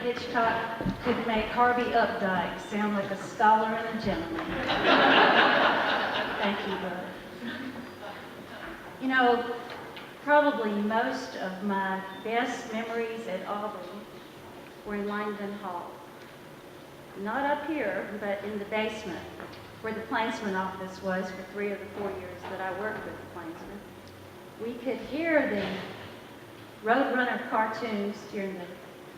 Hitchcock could make Harvey Updike sound like a scholar and a gentleman. Thank you, Bud. You know, probably most of my best memories at Auburn were in Langdon Hall. Not up here, but in the basement, where the plainsman office was for 3 of the 4 years that I worked with the plainsman. We could hear the Roadrunner cartoons during the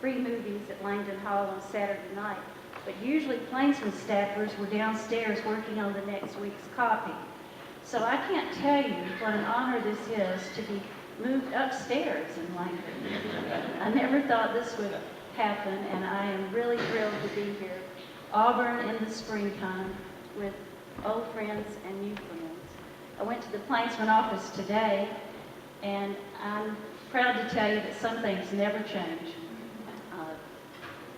free movies at Langdon Hall on Saturday night, but usually plainsman staffers were downstairs working on the next week's copy. So I can't tell you what an honor this is to be moved upstairs in Langdon. I never thought this would happen, and I am really thrilled to be here. Auburn in the springtime with old friends and new friends. I went to the plainsman office today, and I'm proud to tell you that some things never change.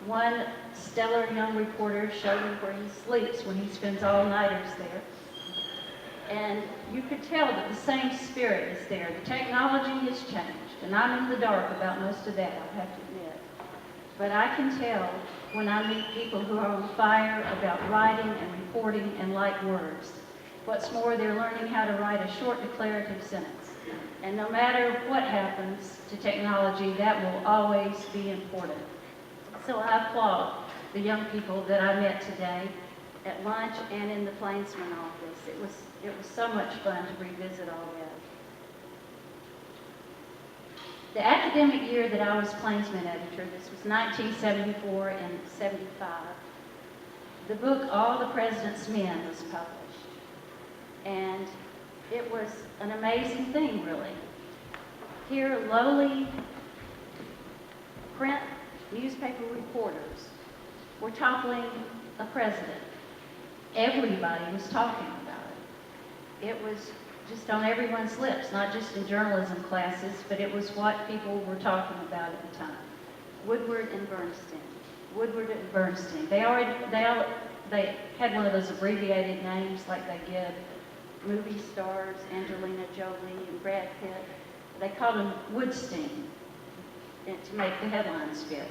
One stellar young reporter showed me where he sleeps when he spends all-nighters there. And you could tell that the same spirit is there. The technology has changed, and I'm in the dark about most of that, I have to admit. But I can tell when I meet people who are on fire about writing and reporting and like words. What's more, they're learning how to write a short declarative sentence. And no matter what happens to technology, that will always be important. So I applaud the young people that I met today at lunch and in the plainsman office. It was so much fun to revisit all that. The academic year that I was plainsman editor, this was 1974 and 75, the book All the President's Men was published. And it was an amazing thing, really. Here, lowly print newspaper reporters were toppling a president. Everybody was talking about it. It was just on everyone's lips, not just in journalism classes, but it was what people were talking about at the time. Woodward and Bernstein. Woodward and Bernstein. They had one of those abbreviated names like they give movie stars, Angelina Jolie and Brad Pitt. They called him Woodstein to make the headlines fit.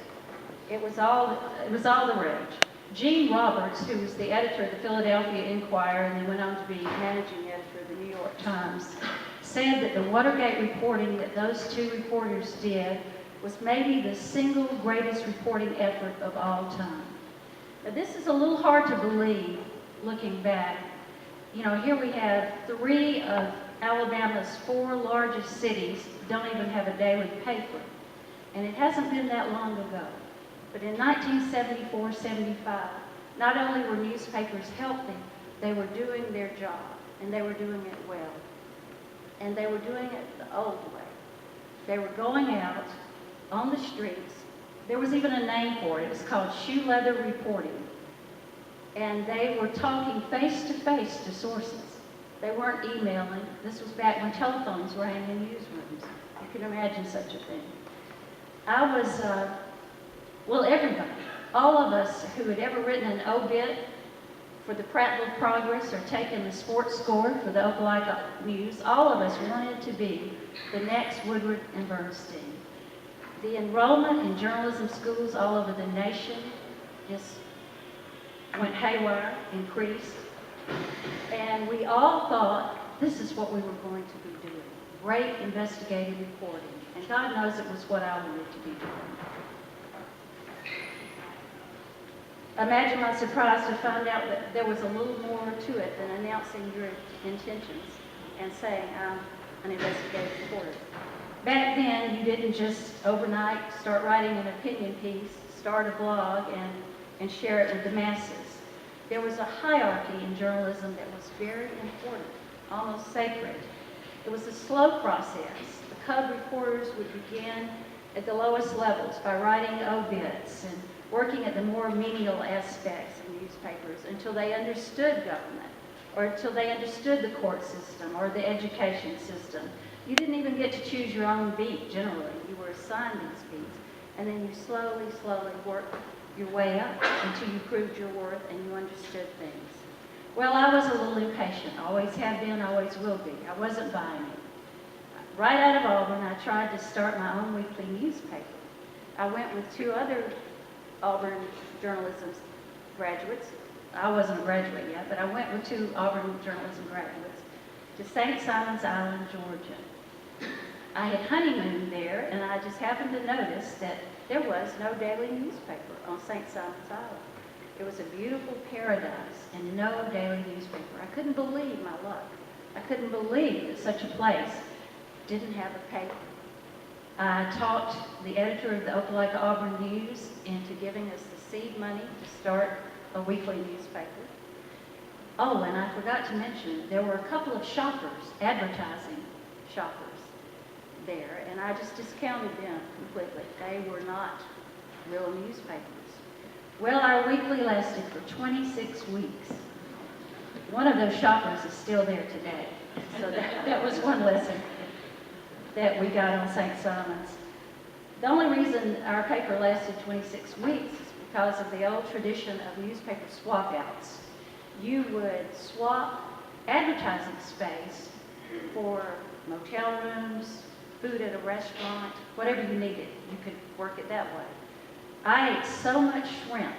It was all the rage. Gene Roberts, who was the editor of the Philadelphia Inquirer and then went on to be managing editor of the New York Times, said that the Watergate reporting that those two reporters did was maybe the single greatest reporting effort of all time. Now, this is a little hard to believe looking back. You know, here we have 3 of Alabama's 4 largest cities don't even have a daily paper. And it hasn't been that long ago. But in 1974-75, not only were newspapers healthy, they were doing their job, and they were doing it well. And they were doing it the old way. They were going out on the streets. There was even a name for it. It was called shoe leather reporting. And they were talking face-to-face to sources. They weren't emailing. This was back when telephones rang in newsrooms. You can imagine such a thing. I was, everybody, all of us who had ever written an obit for the Prattville Progress or taken the sports score for the Opelika News, all of us wanted to be the next Woodward and Bernstein. The enrollment in journalism schools all over the nation just went haywire, increased, and we all thought this is what we were going to be doing, great investigative reporting, and God knows it was what I wanted to be doing. Imagine my surprise to find out that there was a little more to it than announcing your intentions and saying, I'm an investigative reporter. Back then, you didn't just overnight start writing an opinion piece, start a blog, and share it with the masses. There was a hierarchy in journalism that was very important, almost sacred. It was a slow process. The cub reporters would begin at the lowest levels by writing obits and working at the more menial aspects of newspapers until they understood government, or until they understood the court system or the education system. You didn't even get to choose your own beat, generally. You were assigned these beats, and then you slowly worked your way up until you proved your worth and you understood things. Well, I was a little impatient. Always have been, always will be. I wasn't buying it. Right out of Auburn, I tried to start my own weekly newspaper. I went with 2 other Auburn journalism graduates. I wasn't a graduate yet, but I went with 2 Auburn journalism graduates to St. Simon's Island, Georgia. I had honeymooned there, and I just happened to notice that there was no daily newspaper on St. Simon's Island. It was a beautiful paradise and no daily newspaper. I couldn't believe my luck. I couldn't believe that such a place didn't have a paper. I talked the editor of the Opelika Auburn News into giving us the seed money to start a weekly newspaper. Oh, and I forgot to mention, there were a couple of shoppers, advertising shoppers there, and I just discounted them completely. They were not real newspapers. Well, our weekly lasted for 26 weeks. One of those shoppers is still there today. So that was one lesson that we got on St. Simon's. The only reason our paper lasted 26 weeks is because of the old tradition of newspaper swap-outs. You would swap advertising space for motel rooms, food at a restaurant, whatever you needed. You could work it that way. I ate so much shrimp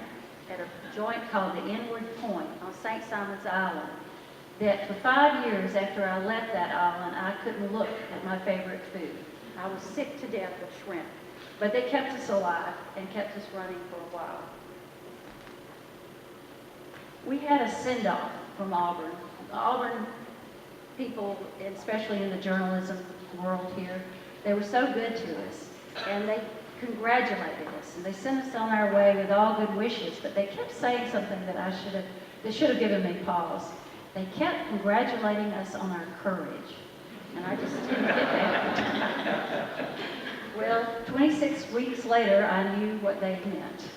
at a joint called the Inward Point on St. Simon's Island that for 5 years after I left that island, I couldn't look at my favorite food. I was sick to death of shrimp. But they kept us alive and kept us running for a while. We had a send-off from Auburn. The Auburn people, especially in the journalism world here, they were so good to us, and they congratulated us, and they sent us on our way with all good wishes, but they kept saying something that should have given me pause. They kept congratulating us on our courage, and I just didn't get that. Well, 26 weeks later, I knew what they meant.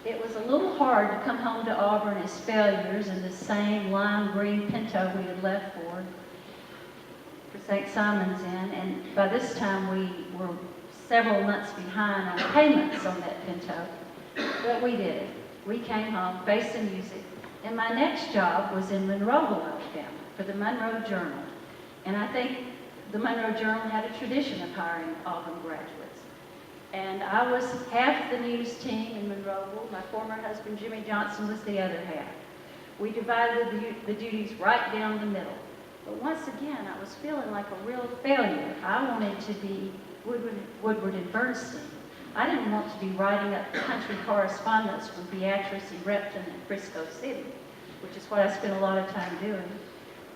It was a little hard to come home to Auburn as failures in the same lime green Pinto we had left for St. Simon's in, and by this time we were several months behind on payments on that Pinto, but we did it. We came home, faced the music, and my next job was in Monroeville, Alabama, for the Monroe Journal, and I think the Monroe Journal had a tradition of hiring Auburn graduates. And I was half the news team in Monroeville. My former husband, Jimmy Johnson, was the other half. We divided the duties right down the middle. But once again, I was feeling like a real failure. I wanted to be Woodward and Bernstein. I didn't want to be writing up country correspondence with Beatrice and Repton and Frisco City, which is what I spent a lot of time doing.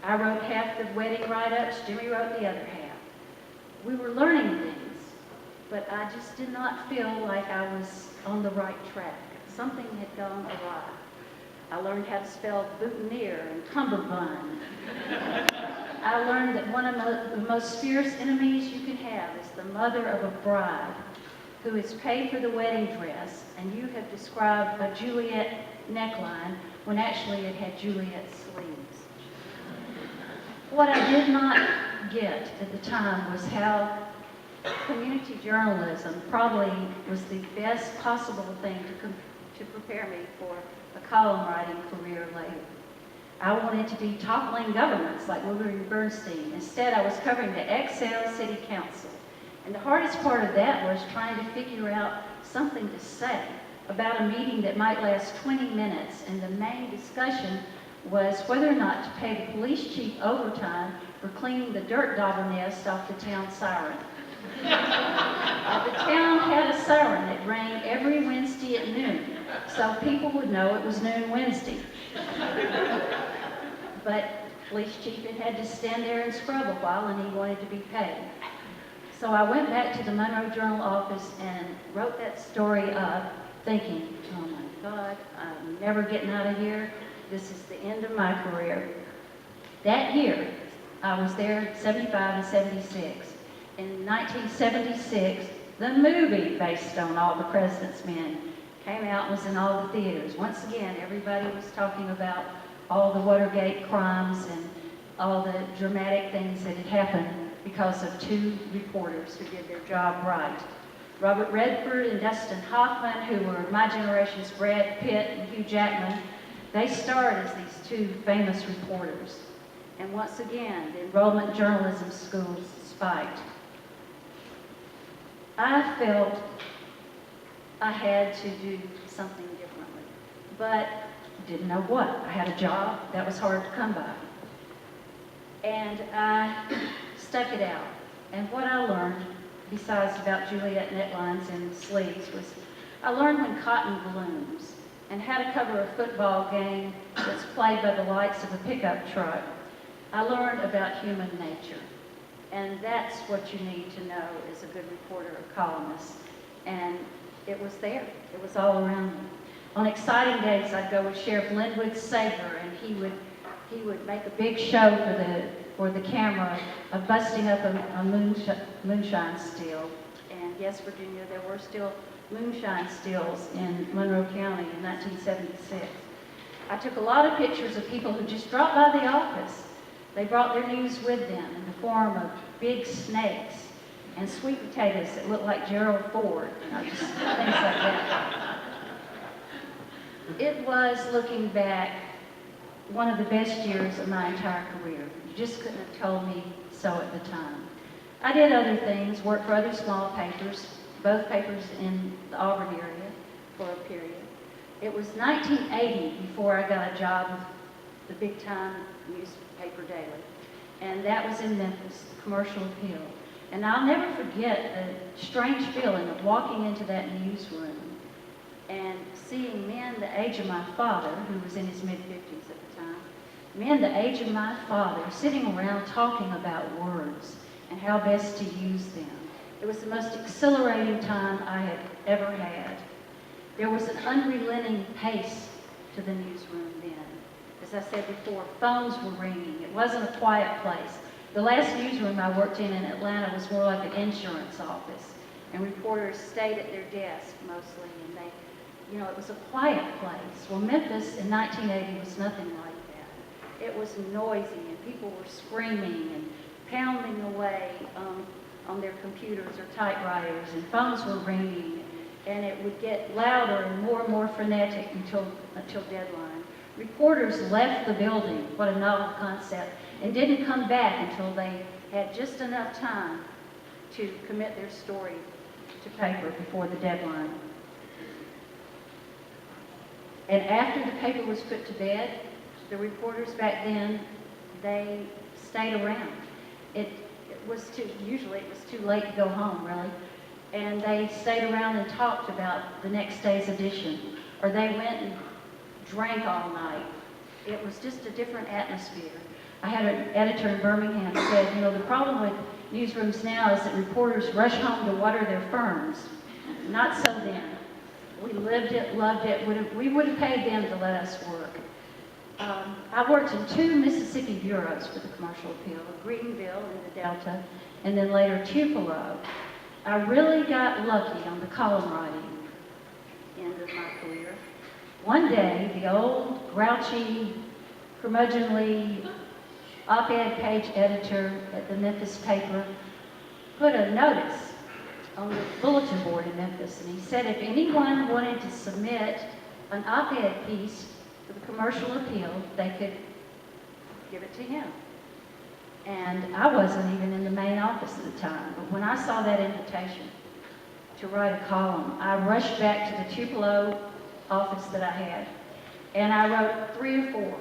I wrote half the wedding write-ups, Jimmy wrote the other half. We were learning things, but I just did not feel like I was on the right track. Something had gone awry. I learned how to spell boutonniere and cummerbund. I learned that one of the most fierce enemies you can have is the mother of a bride who is paid for the wedding dress, and you have described a Juliet neckline when actually it had Juliet sleeves. What I did not get at the time was how community journalism probably was the best possible thing to prepare me for a column writing career later. I wanted to be toppling governments like Woodward and Bernstein. Instead, I was covering the XL City Council. And the hardest part of that was trying to figure out something to say about a meeting that might last 20 minutes. And the main discussion was whether or not to pay the police chief overtime for cleaning the dirt dauber nest off the town siren. The town had a siren that rang every Wednesday at noon, so people would know it was noon Wednesday. But police chief had to stand there and scrub a while, and he wanted to be paid. So I went back to the Monroe Journal office and wrote that story up, thinking, oh my God, I'm never getting out of here. This is the end of my career. That year, I was there 75 and 76. In 1976, the movie based on All the President's Men came out and was in all the theaters. Once again, everybody was talking about all the Watergate crimes and all the dramatic things that had happened because of 2 reporters who did their job right. Robert Redford and Dustin Hoffman, who were my generation's Brad Pitt and Hugh Jackman, they starred as these 2 famous reporters. And once again, the enrollment in journalism schools spiked. I felt I had to do something differently. But didn't know what. I had a job that was hard to come by. And I stuck it out. And what I learned, besides about Juliet netlines and sleeves, was I learned when cotton blooms and how to cover a football game that's played by the lights of a pickup truck. I learned about human nature. And that's what you need to know as a good reporter or columnist. And it was there. It was all around me. On exciting days, I'd go with Sheriff Linwood Sager, and he would make a big show for the camera of busting up a moonshine still. And yes, Virginia, there were still moonshine stills in Monroe County in 1976. I took a lot of pictures of people who just dropped by the office. They brought their news with them in the form of big snakes and sweet potatoes that looked like Gerald Ford, just things like that. It was, looking back, one of the best years of my entire career. You just couldn't have told me so at the time. I did other things, worked for other small papers, both papers in the Auburn area for a period. It was 1980 before I got a job with the big-time newspaper daily, and that was in Memphis, Commercial Appeal. And I'll never forget the strange feeling of walking into that newsroom and seeing men the age of my father, who was in his mid-50s at the time, men the age of my father sitting around talking about words and how best to use them. It was the most exhilarating time I had ever had. There was an unrelenting pace to the newsroom then. As I said before, phones were ringing. It wasn't a quiet place. The last newsroom I worked in Atlanta was more like an insurance office, and reporters stayed at their desk mostly, and it was a quiet place. Well, Memphis in 1980 was nothing like that. It was noisy, and people were screaming and pounding away on their computers or typewriters, and phones were ringing, and it would get louder and more frenetic until deadline. Reporters left the building, what a novel concept, and didn't come back until they had just enough time to commit their story to paper before the deadline. And after the paper was put to bed, the reporters back then, they stayed around. Usually it was too late to go home, really. And they stayed around and talked about the next day's edition, or they went and drank all night. It was just a different atmosphere. I had an editor in Birmingham who said, the problem with newsrooms now is that reporters rush home to water their ferns. Not so then. We lived it, loved it. We would have paid them to let us work. I worked in 2 Mississippi bureaus for the Commercial Appeal, Greenville in the Delta, and then later Tupelo. I really got lucky on the column writing end of my career. One day, the old, grouchy, curmudgeonly op-ed page editor at the Memphis paper put a notice on the bulletin board in Memphis, and he said if anyone wanted to submit an op-ed piece for the Commercial Appeal, they could give it to him. And I wasn't even in the main office at the time, but when I saw that invitation to write a column, I rushed back to the Tupelo office that I had, and I wrote 3 or 4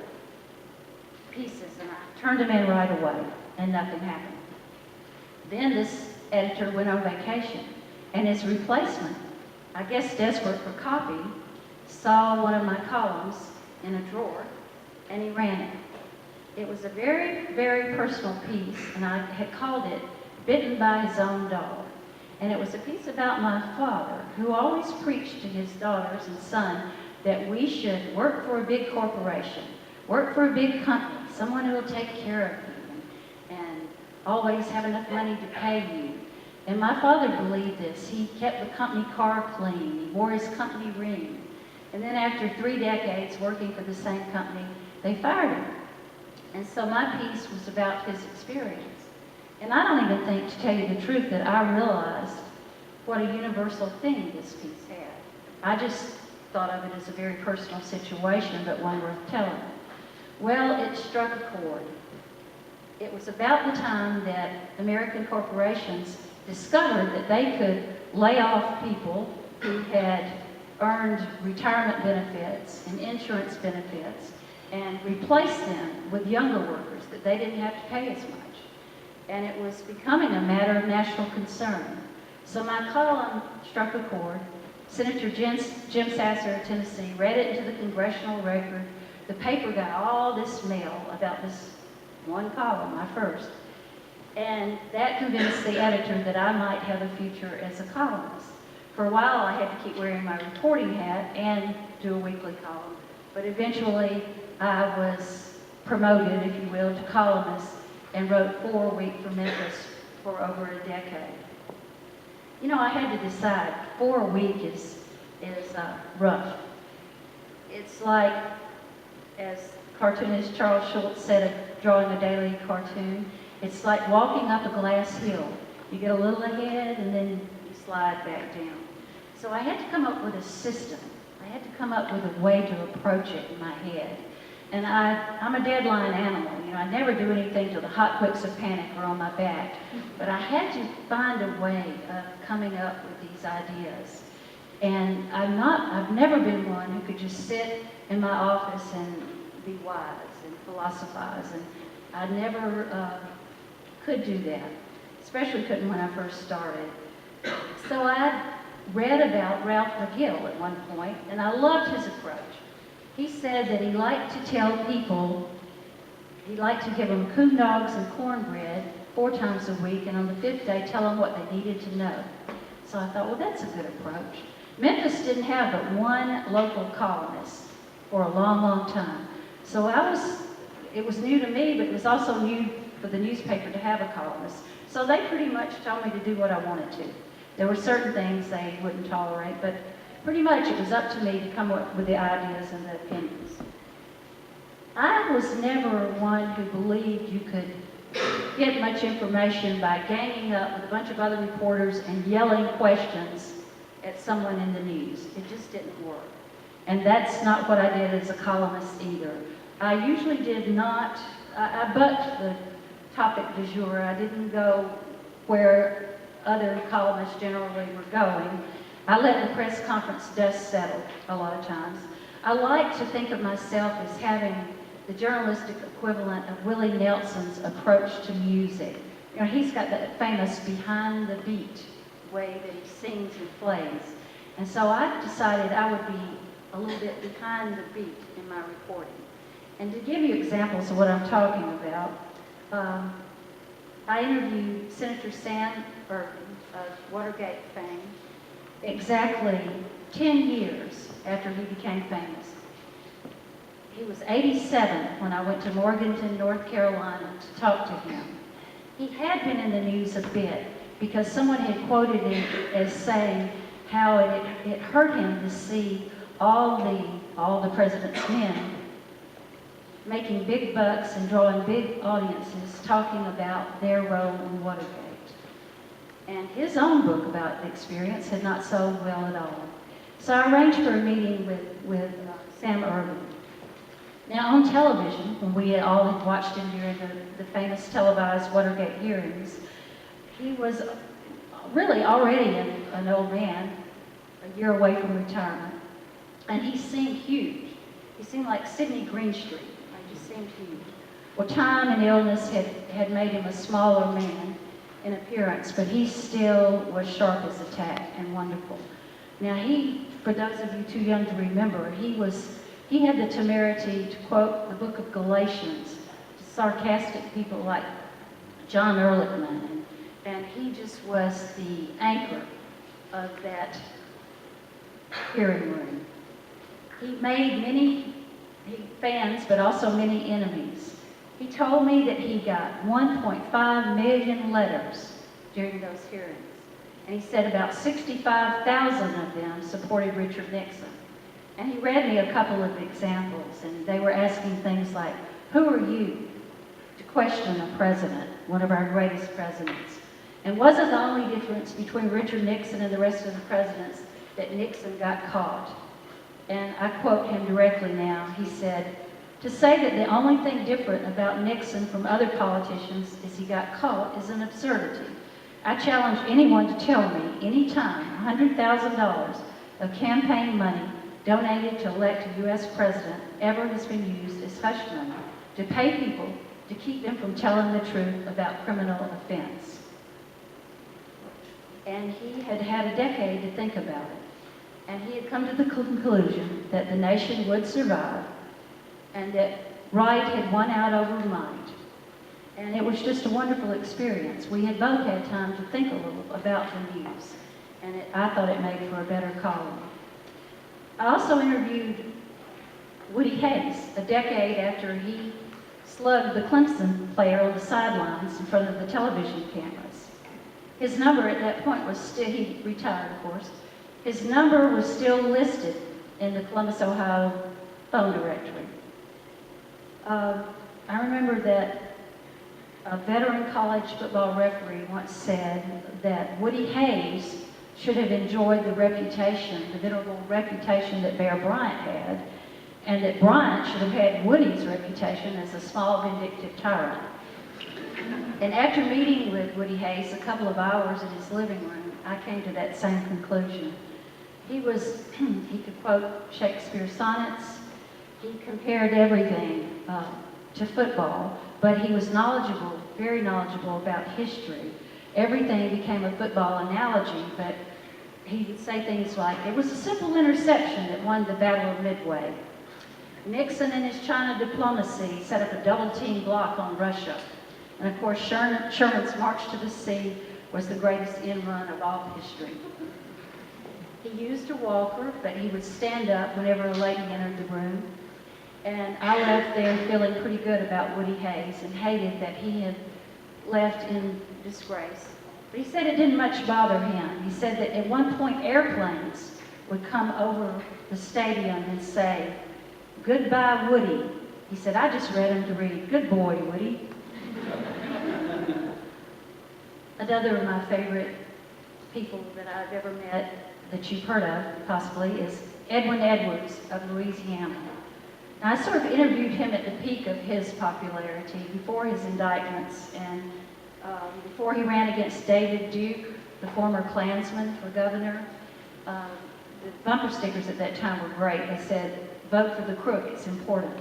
pieces, and I turned them in right away, and nothing happened. Then this editor went on vacation, and his replacement, I guess desperate for copy, saw one of my columns in a drawer, and he ran it. It was a very, very personal piece, and I had called it Bitten by His Own Dog. And it was a piece about my father, who always preached to his daughters and son that we should work for a big corporation, work for a big company, someone who will take care of you and always have enough money to pay you. And my father believed this. He kept the company car clean. He wore his company ring. And then after 3 decades working for the same company, they fired him. And so my piece was about his experience. And I don't even think, to tell you the truth, that I realized what a universal thing this piece had. I just thought of it as a very personal situation, but one worth telling. Well, it struck a chord. It was about the time that American corporations discovered that they could lay off people who had earned retirement benefits and insurance benefits and replaced them with younger workers that they didn't have to pay as much. And it was becoming a matter of national concern. So my column struck a chord. Senator Jim Sasser of Tennessee read it into the congressional record. The paper got all this mail about this one column, my first. And that convinced the editor that I might have a future as a columnist. For a while, I had to keep wearing my reporting hat and do a weekly column. But eventually, I was promoted, if you will, to columnist and wrote 4 a week for Memphis for over a decade. You know, I had to decide. 4 a week is rough. It's like, as cartoonist Charles Schultz said of drawing a daily cartoon, it's like walking up a glass hill. You get a little ahead and then you slide back down. So I had to come up with a system. I had to come up with a way to approach it in my head. And I'm a deadline animal. You know, I never do anything till the hot whips of panic are on my back. But I had to find a way of coming up with these ideas. And I've never been one who could just sit in my office and be wise and philosophize. And I never could do that, especially couldn't when I first started. So I read about Ralph McGill at one point, and I loved his approach. He said that he liked to tell people, he liked to give them coon dogs and cornbread 4 times a week, and on the 5th day tell them what they needed to know. So I thought, well, that's a good approach. Memphis didn't have but one local columnist for a long, long time. So it was new to me, but it was also new for the newspaper to have a columnist. So they pretty much told me to do what I wanted to. There were certain things they wouldn't tolerate, but pretty much it was up to me to come up with the ideas and the opinions. I was never one who believed you could get much information by ganging up with a bunch of other reporters and yelling questions at someone in the news. It just didn't work. And that's not what I did as a columnist either. I usually did not, I bucked the topic du jour. I didn't go where other columnists generally were going. I let the press conference dust settle a lot of times. I like to think of myself as having the journalistic equivalent of Willie Nelson's approach to music. You know, he's got that famous behind the beat way that he sings and plays. And so I decided I would be a little bit behind the beat in my reporting. And to give you examples of what I'm talking about, I interviewed Senator Sandberg of Watergate fame exactly 10 years after he became famous. He was 87 when I went to Morganton, North Carolina to talk to him. He had been in the news a bit because someone had quoted him as saying how it hurt him to see all the president's men making big bucks and drawing big audiences talking about their role in Watergate. And his own book about the experience had not sold well at all. So I arranged for a meeting with Sam Ervin. Now on television, when we all had watched him during the famous televised Watergate hearings, he was really already an old man, a year away from retirement, and he seemed huge. He seemed like Sidney Greenstreet. He just seemed huge. Well, time and illness had made him a smaller man in appearance, but he still was sharp as a tack and wonderful. Now for those of you too young to remember, he had the temerity to quote the book of Galatians to sarcastic people like John Ehrlichman, and he just was the anchor of that hearing room. He made many fans, but also many enemies. He told me that he got 1.5 million letters during those hearings. And he said about 65,000 of them supported Richard Nixon. And he read me a couple of examples, and they were asking things like, who are you to question a president, one of our greatest presidents? And wasn't the only difference between Richard Nixon and the rest of the presidents that Nixon got caught? And I quote him directly now. He said, to say that the only thing different about Nixon from other politicians is he got caught is an absurdity. I challenge anyone to tell me, anytime, $100,000, of campaign money donated to elect a U.S. president ever has been used as hush money to pay people to keep them from telling the truth about criminal offense. And he had had a decade to think about it. And he had come to the conclusion that the nation would survive and that right had won out over might. And it was just a wonderful experience. We had both had time to think a little about the news, and I thought it made for a better column. I also interviewed Woody Hayes a decade after he slugged the Clemson player on the sidelines in front of the television cameras. His number at that point was still, he retired of course, his number was still listed in the Columbus, Ohio phone directory. I remember that a veteran college football referee once said that Woody Hayes should have enjoyed the reputation, the venerable reputation that Bear Bryant had, and that Bryant should have had Woody's reputation as a small, vindictive tyrant. And after meeting with Woody Hayes a couple of hours in his living room, I came to that same conclusion. He could quote Shakespeare's sonnets. He compared everything to football, but he was knowledgeable, very knowledgeable about history. Everything became a football analogy, but he would say things like, it was a simple interception that won the Battle of Midway. Nixon and his China diplomacy set up a double-team block on Russia. And of course, Sherman's March to the Sea was the greatest end run of all history. He used a walker, but he would stand up whenever a lady entered the room. And I left there feeling pretty good about Woody Hayes and hated that he had left in disgrace. But he said it didn't much bother him. He said that at one point airplanes would come over the stadium and say, "Goodbye, Woody." He said, I just read him to read, "Good boy, Woody." Another of my favorite people that I've ever met that you've heard of, possibly, is Edwin Edwards of Louisiana. Now, I sort of interviewed him at the peak of his popularity, before his indictments, and before he ran against David Duke, the former Klansman, for governor. The bumper stickers at that time were great. They said, "Vote for the crook, it's important."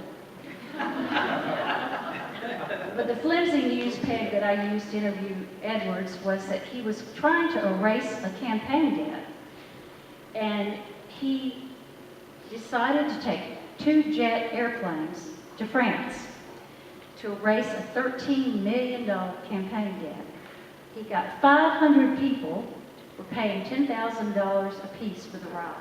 But the flimsy news peg that I used to interview Edwards was that he was trying to erase a campaign debt. And he decided to take 2 jet airplanes to France to erase a $13 million campaign debt. He got 500 people were paying $10,000 apiece for the ride.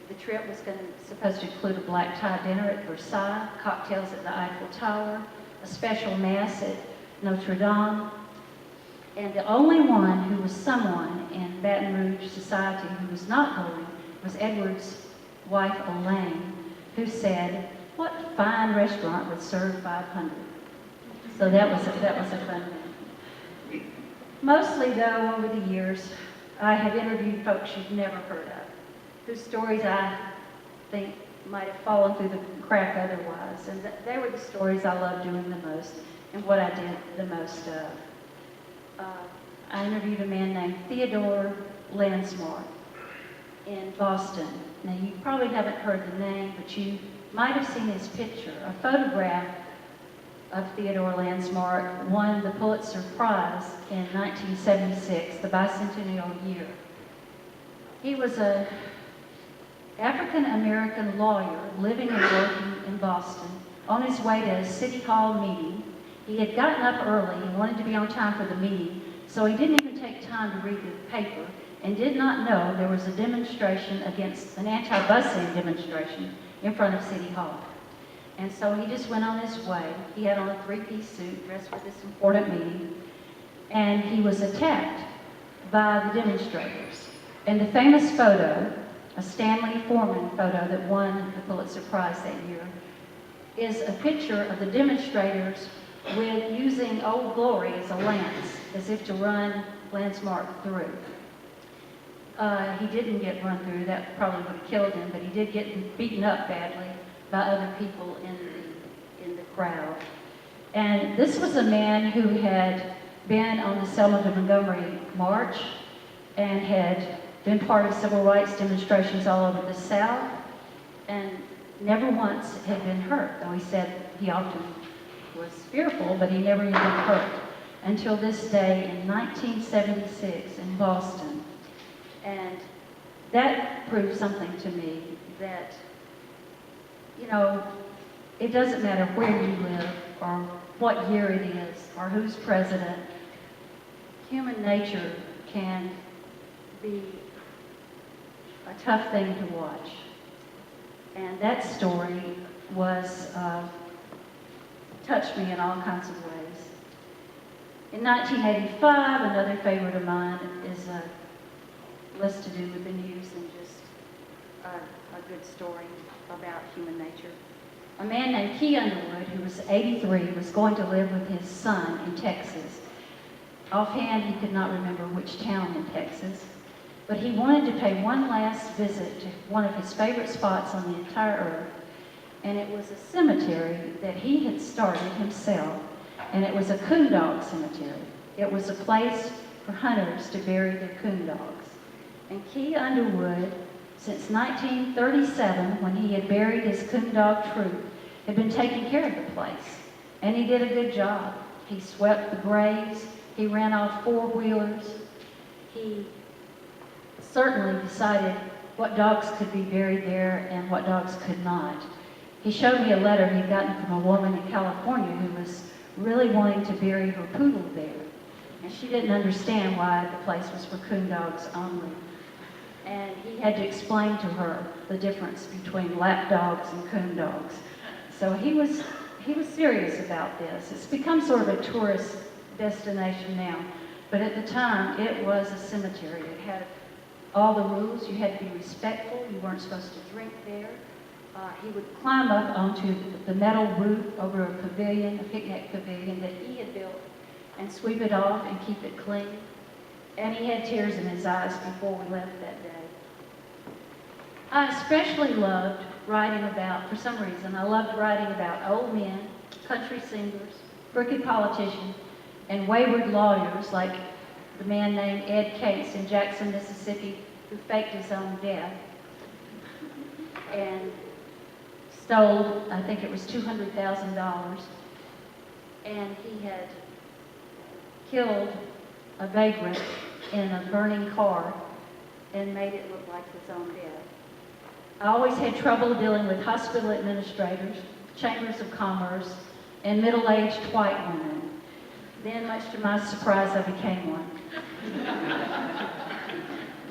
The trip was supposed to include a black tie dinner at Versailles, cocktails at the Eiffel Tower, a special mass at Notre Dame, and the only one who was someone in Baton Rouge society who was not going was Edward's wife, Elaine, who said, "What fine restaurant would serve 500? So that was a fun thing. Mostly, though, over the years, I have interviewed folks you've never heard of, whose stories I think might have fallen through the crack otherwise. And they were the stories I loved doing the most and what I did the most of. I interviewed a man named Theodore Lansmore in Boston. Now, you probably haven't heard the name, but you might have seen his picture. A photograph of Theodore Lansmore won the Pulitzer Prize in 1976, the bicentennial year. He was an African-American lawyer living and working in Boston on his way to a city hall meeting. He had gotten up early and wanted to be on time for the meeting, so he didn't even take time to read the paper and did not know there was a demonstration against an anti-busing demonstration in front of City Hall. And so he just went on his way. He had on a 3-piece suit dressed for this important meeting, and he was attacked by the demonstrators. And the famous photo, a Stanley Foreman photo that won the Pulitzer Prize that year, is a picture of the demonstrators with using Old Glory as a lance, as if to run Lansmore through. He didn't get run through, that probably would have killed him, but he did get beaten up badly by other people in the crowd. And this was a man who had been on the Selma to Montgomery March and had been part of civil rights demonstrations all over the South, and never once had been hurt, though he said he often was fearful, but he never even hurt until this day in 1976 in Boston. And that proved something to me that, you know, it doesn't matter where you live or what year it is or who's president. Human nature can be a tough thing to watch. And that story was, touched me in all kinds of ways. In 1985, another favorite of mine is less to do with the news than just a good story about human nature. A man named Key Underwood, who was 83, was going to live with his son in Texas. Offhand, he could not remember which town in Texas, but he wanted to pay one last visit to one of his favorite spots on the entire earth, and it was a cemetery that he had started himself, and it was a coon dog cemetery. It was a place for hunters to bury their coon dogs. And Key Underwood, since 1937, when he had buried his coon dog troop, had been taking care of the place, and he did a good job. He swept the graves, he ran off four-wheelers, he certainly decided what dogs could be buried there and what dogs could not. He showed me a letter he'd gotten from a woman in California who was really wanting to bury her poodle there. And she didn't understand why the place was for coon dogs only. And he had to explain to her the difference between lap dogs and coon dogs. So he was serious about this. It's become sort of a tourist destination now. But at the time, it was a cemetery. It had all the rules. You had to be respectful. You weren't supposed to drink there. He would climb up onto the metal roof over a pavilion, a picnic pavilion that he had built, and sweep it off and keep it clean. And he had tears in his eyes before we left that day. I especially loved writing about, for some reason, I loved writing about old men, country singers, crooked politicians, and wayward lawyers like the man named Ed Case in Jackson, Mississippi, who faked his own death and stole, I think it was $200,000, and he had killed a vagrant in a burning car and made it look like his own death. I always had trouble dealing with hospital administrators, chambers of commerce, and middle-aged white women. Then, much to my surprise, I became one.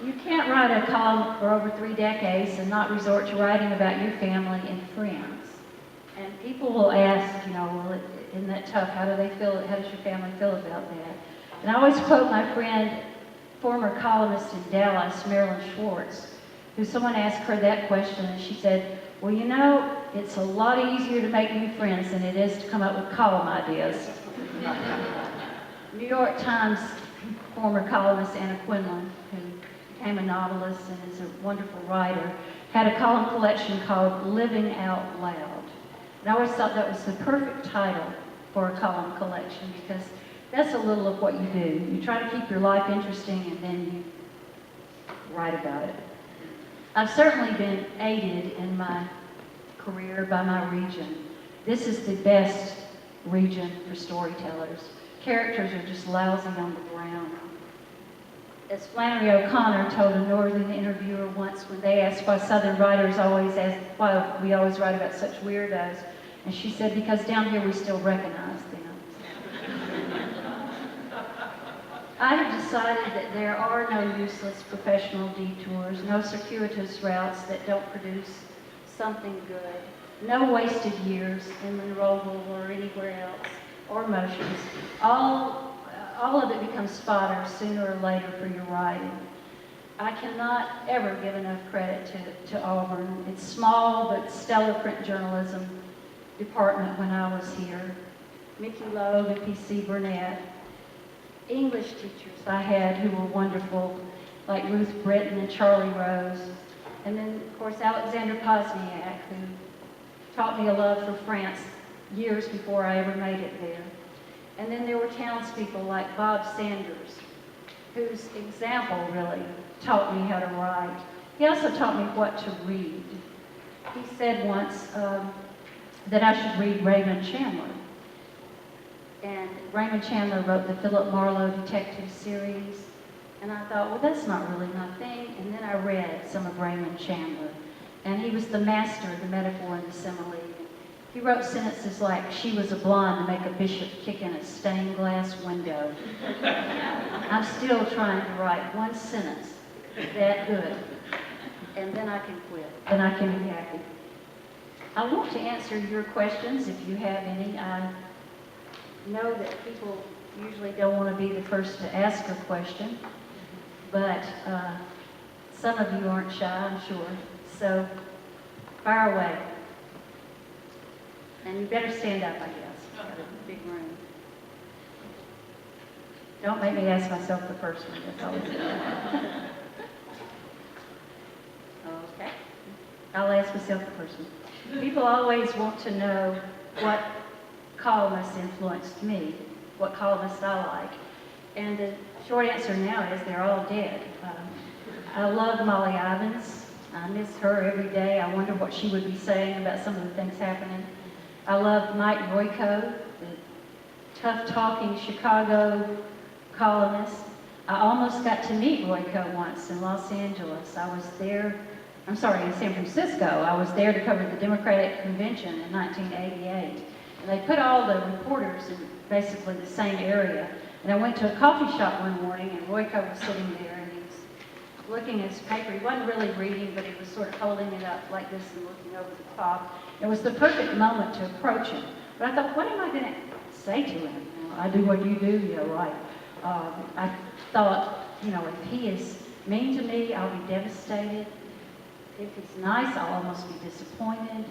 You can't write a column for over 3 decades and not resort to writing about your family and friends. And people will ask, you know, well, isn't that tough? How do they feel? How does your family feel about that? And I always quote my friend, former columnist in Dallas, Marilyn Schwartz, who someone asked her that question, and she said, well, you know, it's a lot easier to make new friends than it is to come up with column ideas. New York Times former columnist Anna Quinlan, who became a novelist and is a wonderful writer, had a column collection called Living Out Loud. And I always thought that was the perfect title for a column collection because that's a little of what you do. You try to keep your life interesting and then you write about it. I've certainly been aided in my career by my region. This is the best region for storytellers. Characters are just lousy on the ground. As Flannery O'Connor told a northern interviewer once when they asked why southern writers always ask why we always write about such weirdos, and she said, because down here we still recognize them. I have decided that there are no useless professional detours, no circuitous routes that don't produce something good, no wasted years in Monroeville or anywhere else, or motions. All of it becomes fodder sooner or later for your writing. I cannot ever give enough credit to Auburn. Its small but stellar print journalism department when I was here. Mickey Loeb and P.C. Burnett. English teachers I had who were wonderful, like Ruth Britton and Charlie Rose. And then, of course, Alexander Pozniak, who taught me a love for France years before I ever made it there. And then there were townspeople like Bob Sanders, whose example really taught me how to write. He also taught me what to read. He said once that I should read Raymond Chandler. And Raymond Chandler wrote the Philip Marlowe detective series. And I thought, well, that's not really my thing. And then I read some of Raymond Chandler. And he was the master of the metaphor and the simile. He wrote sentences like, she was a blonde to make a bishop kick in a stained glass window. I'm still trying to write one sentence that good. And then I can quit. Then I can be happy. I want to answer your questions if you have any. I know that people usually don't want to be the first to ask a question, but some of you aren't shy, I'm sure. So, fire away. And you better stand up, I guess. We've got a big room. Don't make me ask myself the first one. That's always good. Okay. I'll ask myself the first one. People always want to know what columnists influenced me, what columnists I like. And the short answer now is they're all dead. I love Molly Ivins. I miss her every day. I wonder what she would be saying about some of the things happening. I love Mike Royko, the tough-talking Chicago columnist. I almost got to meet Royko once in Los Angeles. I was there, in San Francisco. I was there to cover the Democratic Convention in 1988. And they put all the reporters in basically the same area. And I went to a coffee shop one morning, and Royko was sitting there, and he was looking at his paper. He wasn't really reading, but he was sort of holding it up like this and looking over the top. It was the perfect moment to approach him. But I thought, what am I going to say to him? You know, I do what you do, you're right. I thought, you know, if he is mean to me, I'll be devastated. If he's nice, I'll almost be disappointed.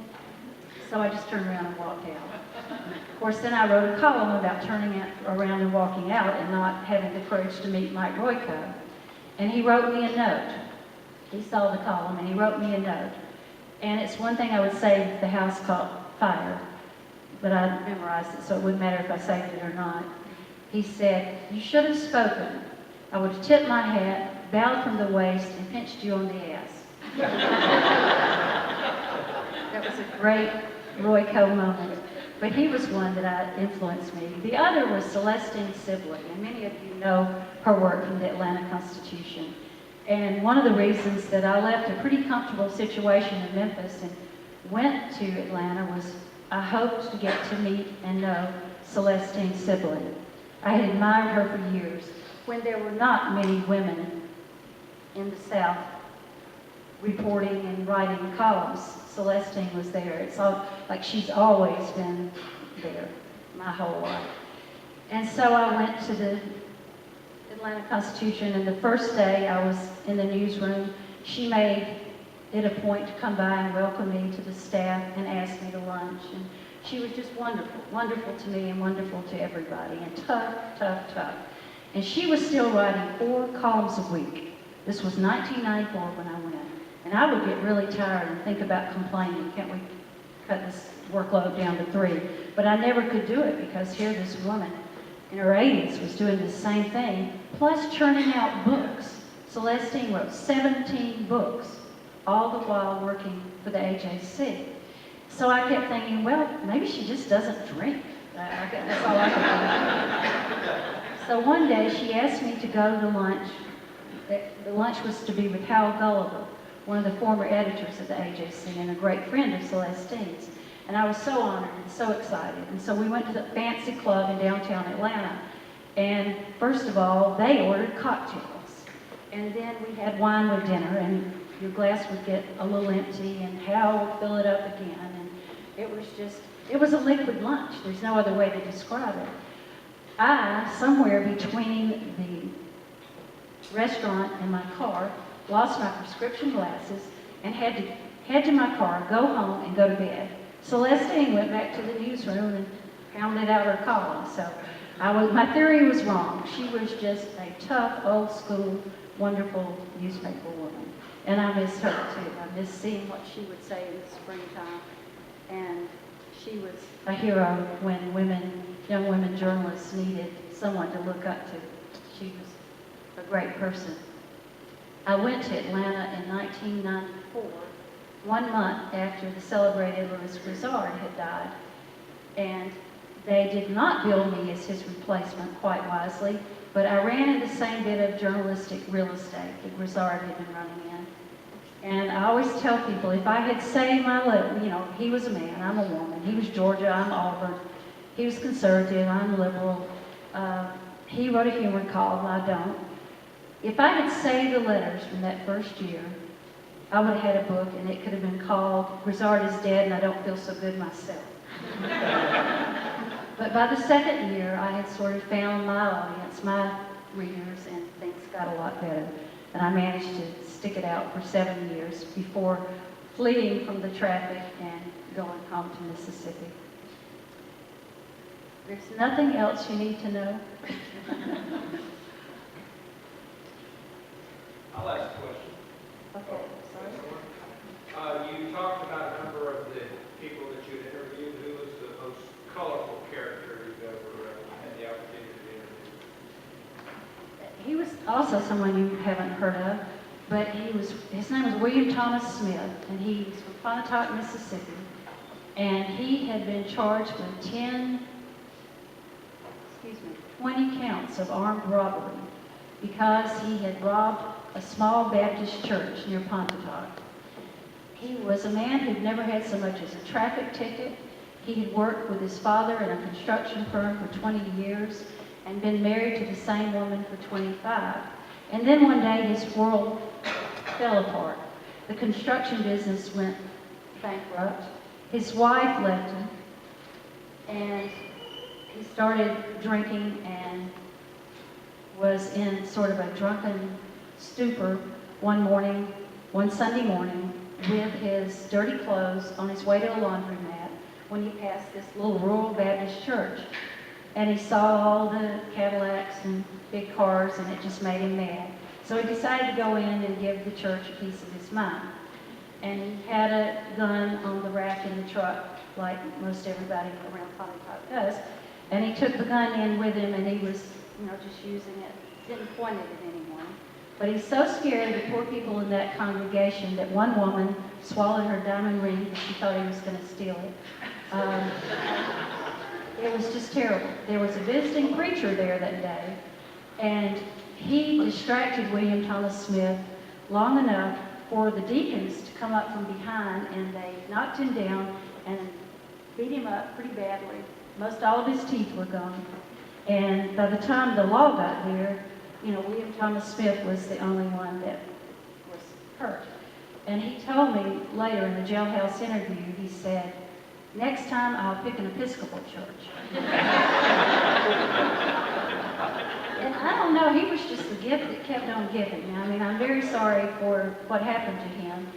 So I just turned around and walked out. Of course, then I wrote a column about turning around and walking out and not having the courage to meet Mike Royko. And he wrote me a note. He saw the column and he wrote me a note. And it's one thing I would say if the house caught fire, but I memorized it so it wouldn't matter if I saved it or not. He said, you should have spoken. I would have tipped my hat, bowed from the waist, and pinched you on the ass. That was a great Royko moment. But he was one that influenced me. The other was Celestine Sibley, and many of you know her work from the Atlanta Constitution. And one of the reasons that I left a pretty comfortable situation in Memphis and went to Atlanta was I hoped to get to meet and know Celestine Sibley. I had admired her for years. When there were not many women in the South reporting and writing columns, Celestine was there. It's all like she's always been there my whole life. And so I went to the Atlanta Constitution, and the first day I was in the newsroom, she made it a point to come by and welcome me to the staff and ask me to lunch. And she was just wonderful, wonderful to me and wonderful to everybody, and tough, tough, tough. And she was still writing 4 columns a week. This was 1994 when I went. And I would get really tired and think about complaining. Can't we cut this workload down to 3? But I never could do it because here this woman in her 80s was doing the same thing, plus churning out books. Celestine wrote 17 books, all the while working for the AJC. So I kept thinking, well, maybe she just doesn't drink. That's all I could think. So one day she asked me to go to lunch. The lunch was to be with Hal Gulliver, one of the former editors of the AJC and a great friend of Celestine's. And I was so honored and so excited. And so we went to the fancy club in downtown Atlanta. And first of all, they ordered cocktails. And then we had wine with dinner, and your glass would get a little empty, and Hal would fill it up again. And it was a liquid lunch. There's no other way to describe it. I, somewhere between the restaurant and my car, lost my prescription glasses and had to head to my car, go home, and go to bed. Celestine went back to the newsroom and pounded out her column. So my theory was wrong. She was just a tough, old school, wonderful newspaper woman. And I miss her too. I miss seeing what she would say in the springtime. And she was a hero when young women journalists needed someone to look up to. She was a great person. I went to Atlanta in 1994, 1 month after the celebrated Louis Grizzard had died, and they did not bill me as his replacement quite wisely, but I ran in the same bit of journalistic real estate that Grizzard had been running in. And I always tell people, if I had saved my life, you know, he was a man, I'm a woman. He was Georgia, I'm Auburn. He was conservative, I'm liberal. He wrote a humor column, I don't. If I had saved the letters from that first year, I would have had a book, and it could have been called Grizzard is Dead and I Don't Feel So Good Myself. But by the second year, I had sort of found my audience, my readers, and things got a lot better. And I managed to stick it out for 7 years before fleeing from the traffic and going home to Mississippi. There's nothing else you need to know. I'll ask a question. Okay, sorry. You talked about a number of the people that you had interviewed. Who was the most colorful character you've ever had the opportunity to interview? He was also someone you haven't heard of, but his name was William Thomas Smith, and he was from Pontotoc, Mississippi, and he had been charged with 20 counts of armed robbery because he had robbed a small Baptist church near Pontotoc. He was a man who'd never had so much as a traffic ticket. He had worked with his father in a construction firm for 20 years and been married to the same woman for 25. And then one day his world fell apart. The construction business went bankrupt. His wife left him, and he started drinking and was in sort of a drunken stupor one Sunday morning, with his dirty clothes on his way to a laundromat when he passed this little rural Baptist church. And he saw all the Cadillacs and big cars, and it just made him mad. So he decided to go in and give the church a piece of his mind. And he had a gun on the rack in the truck, like most everybody around Pontotoc does. And he took the gun in with him, and he was, just using it. Didn't point it at anyone. But he's so scared of the poor people in that congregation that one woman swallowed her diamond ring because she thought he was going to steal it. It was just terrible. There was a visiting preacher there that day, and he distracted William Thomas Smith long enough for the deacons to come up from behind, and they knocked him down and beat him up pretty badly. Most all of his teeth were gone. And by the time the law got there, William Thomas Smith was the only one that was hurt. And he told me later in the jailhouse interview, he said, "Next time I'll pick an Episcopal church." And I don't know, he was just the gift that kept on giving. I mean, I'm very sorry for what happened to him,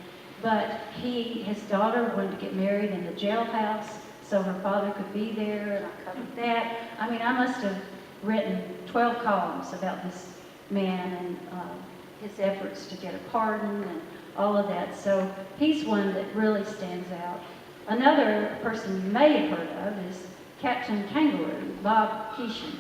but his daughter wanted to get married in the jailhouse so her father could be there, and I covered that. I mean, I must have written 12 columns about this man and his efforts to get a pardon and all of that. So he's one that really stands out. Another person you may have heard of is Captain Kangaroo, Bob Keeshan.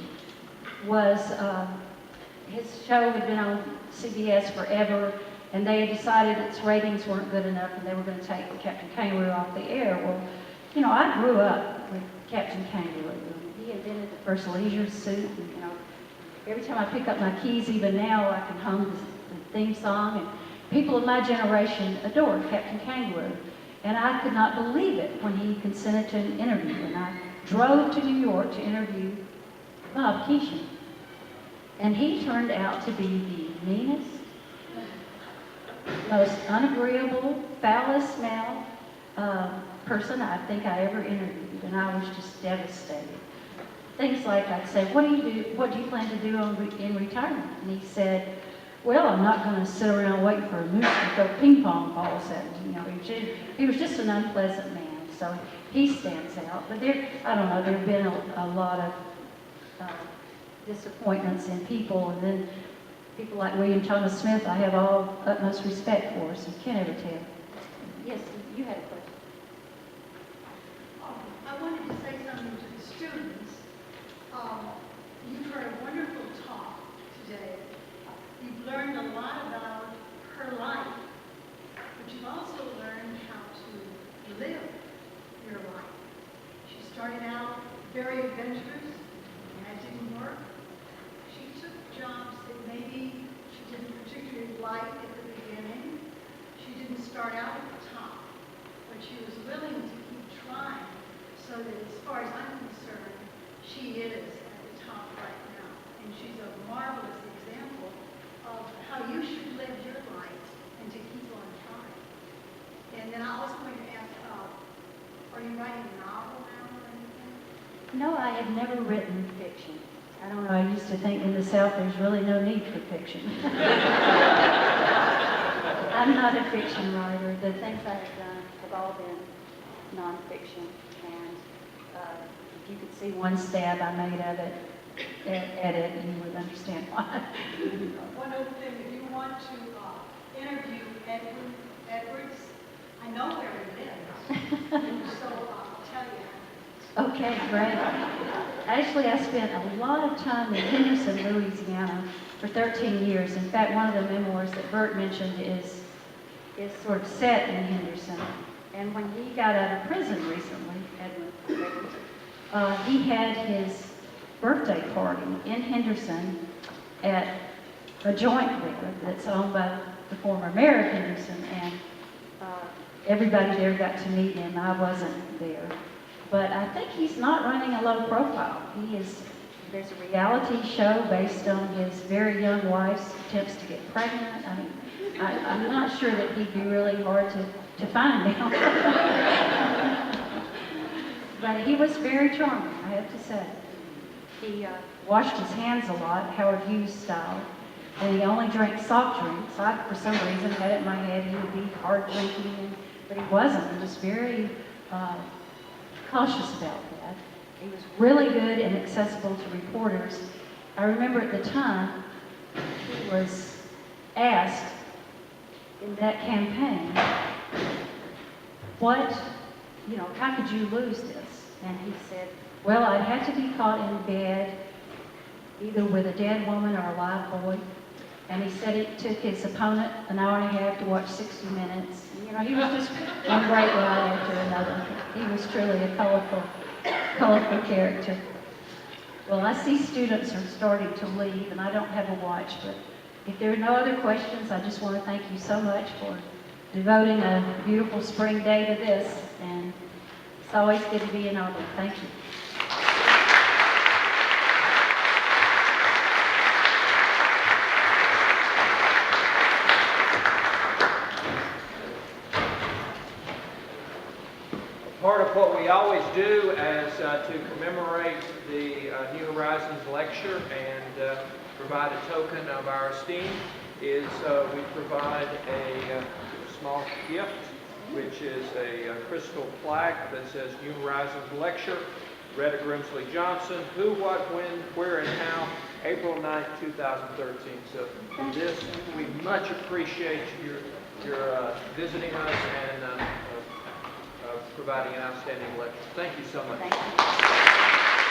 His show had been on CBS forever, and they had decided its ratings weren't good enough and they were going to take Captain Kangaroo off the air. Well, I grew up with Captain Kangaroo. He invented the first leisure suit, and, every time I pick up my keys, even now, I can hum the theme song, and people of my generation adored Captain Kangaroo. And I could not believe it when he consented to an interview, and I drove to New York to interview Bob Keeshan. And he turned out to be the meanest, most unagreeable, foulest-mouthed person I think I ever interviewed, and I was just devastated. Things like I'd say, "What do you plan to do in retirement?" And he said, "Well, I'm not going to sit around waiting for a moose to throw ping pong balls at me." He was just an unpleasant man, so he stands out. But I don't know, there have been a lot of disappointments in people, and then people like William Thomas Smith I have all utmost respect for, so you can't ever tell. Yes, you had a question. I wanted to say something to the students. You've heard a wonderful talk today started out very adventurous, and that didn't work. She took jobs that maybe she didn't particularly like at the beginning. She didn't start out at the top, but she was willing to keep trying, so that as far as I'm concerned, she is at the top right now. And she's a marvelous example of how you should live your life and to keep on trying. And then I was going to ask, are you writing a novel now or anything? No, I have never written fiction. I don't know, I used to think in the South there's really no need for fiction. I'm not a fiction writer. The things I have done have all been nonfiction. And if you could see one stab I made of it, at it, you would understand why. One other thing, if you want to interview Edwards, I know where he lives, so I'll tell you. Okay, great. Actually, I spent a lot of time in Henderson, Louisiana for 13 years. In fact, one of the memoirs that Bert mentioned is sort of set in Henderson. And when he got out of prison recently, Edwards, he had his birthday party in Henderson at a joint there that's owned by the former mayor of Henderson, and everybody there got to meet him. I wasn't there. But I think he's not running a low profile. There's a reality show based on his very young wife's attempts to get pregnant. I mean, I'm not sure that he'd be really hard to find now. But he was very charming, I have to say. He washed his hands a lot, Howard Hughes style, and he only drank soft drinks. I, for some reason, had it in my head he would be hard drinking, but he wasn't. He was very cautious about that. He was really good and accessible to reporters. I remember at the time he was asked in that campaign, how could you lose this? And he said, well, I'd have to be caught in bed either with a dead woman or a live boy. And he said it took his opponent an hour and a half to watch 60 Minutes. He was just one great ride after another. He was truly a colorful character. Well, I see students are starting to leave, and I don't have a watch, but if there are no other questions, I just want to thank you so much for devoting a beautiful spring day to this, and it's always good to be in Auburn. Thank you. Part of what we always do as to commemorate the New Horizons lecture and provide a token of our esteem is we provide a small gift, which is a crystal plaque that says New Horizons lecture, Rheta Grimsley Johnson, who, what, when, where, and how, April 9th, 2013. So for this, we much appreciate your visiting us and providing an outstanding lecture. Thank you so much. Thank you.